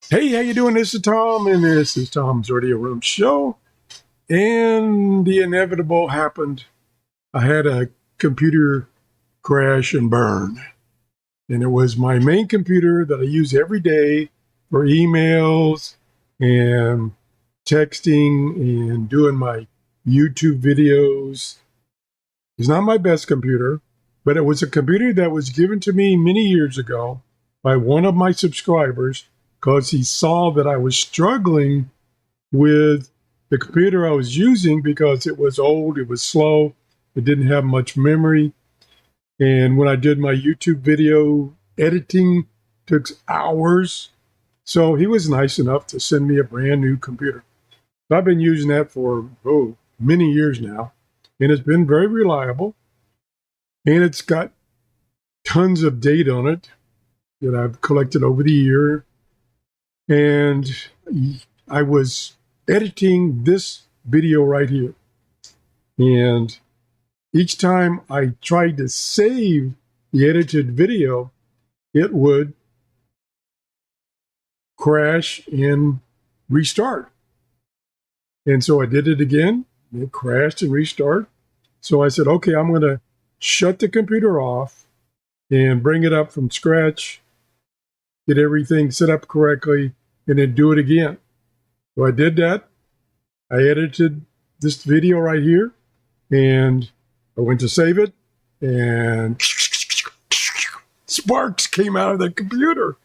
Hey, how you doing? This is Tom, and this is Tom's Radio Room Show. And the inevitable happened. I had a computer crash and burn. And it was my main computer that I use every day for emails and texting and doing my YouTube videos. It's not my best computer, but it was a computer that was given to me many years ago by one of my subscribers because he saw that I was struggling with the computer I was using because it was old, it was slow, it didn't have much memory. And when I did my YouTube video editing, it took hours. So he was nice enough to send me a brand new computer. So I've been using that for many years now, and it's been very reliable. And it's got tons of data on it that I've collected over the year. And I was editing this video right here. And each time I tried to save the edited video, it would crash and restart. And so I did it again. It crashed and restart. So I said, okay, I'm going to shut the computer off and bring it up from scratch, get everything set up correctly, and then do it again. So I did that. I edited this video right here, and I went to save it, and sparks came out of the computer.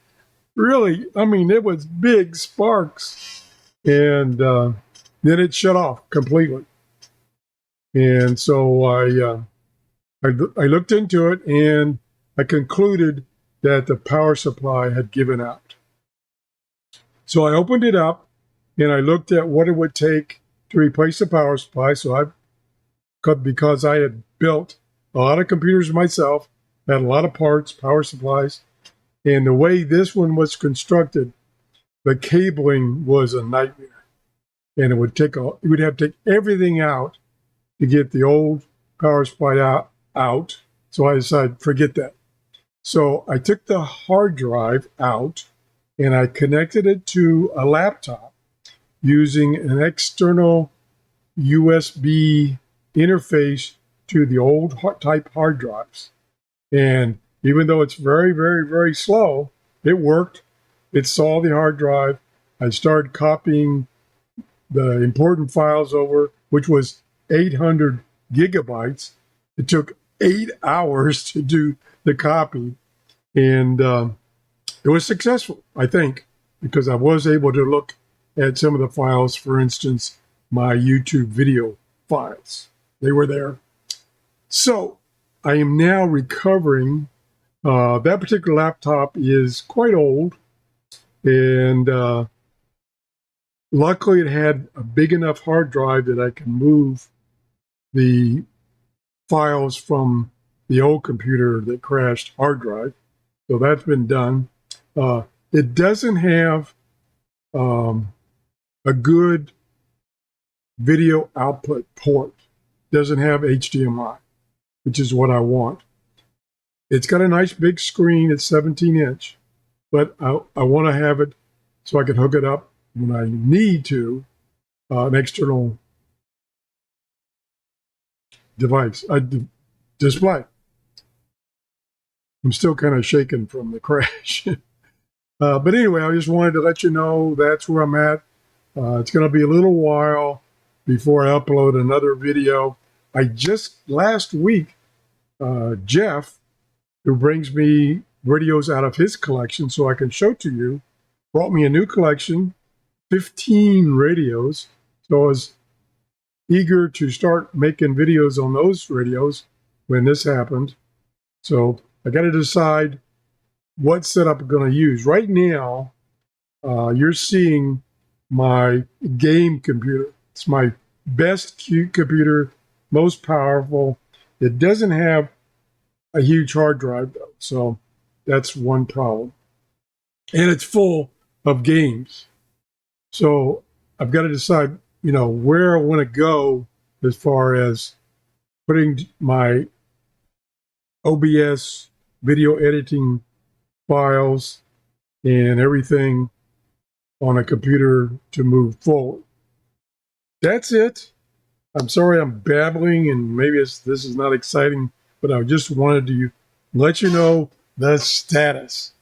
Really, I mean, it was big sparks. And then it shut off completely. And so I looked into it, and I concluded that the power supply had given out. So I opened it up, and I looked at what it would take to replace the power supply. So because I had built a lot of computers myself, had a lot of parts, power supplies, and the way this one was constructed, the cabling was a nightmare. And it would have to take everything out to get the old power supply out. So I decided, forget that. So I took the hard drive out and I connected it to a laptop using an external USB interface to the old type hard drives. And even though it's very, very, very slow, it worked. It saw the hard drive. I started copying the important files over, which was 800 gigabytes. It took 8 hours to do the copy. And it was successful, I think, because I was able to look at some of the files, for instance, my YouTube video files. They were there. So I am now recovering. That particular laptop is quite old, and luckily it had a big enough hard drive that I can move the files from the old computer that crashed hard drive. So that's been done. It doesn't have a good video output port. Doesn't have HDMI, which is what I want. It's got a nice big screen. It's 17-inch, but I want to have it so I can hook it up when I need to, an external device, display. I'm still kind of shaken from the crash. But anyway, I just wanted to let you know that's where I'm at. It's going to be a little while before I upload another video. I just last week, Jeff, who brings me videos out of his collection so I can show to you, brought me a new collection, 15 radios. So I was eager to start making videos on those radios when this happened. So I got to decide what setup I'm going to use. Right now, you're seeing my game computer. It's my best computer, most powerful. It doesn't have a huge hard drive, though, so that's one problem. And it's full of games. So I've got to decide, where I want to go as far as putting my OBS video editing files and everything on a computer to move forward. That's it. I'm sorry I'm babbling and maybe this is not exciting, but I just wanted to let you know the status.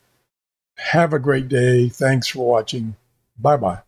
Have a great day. Thanks for watching. Bye-bye.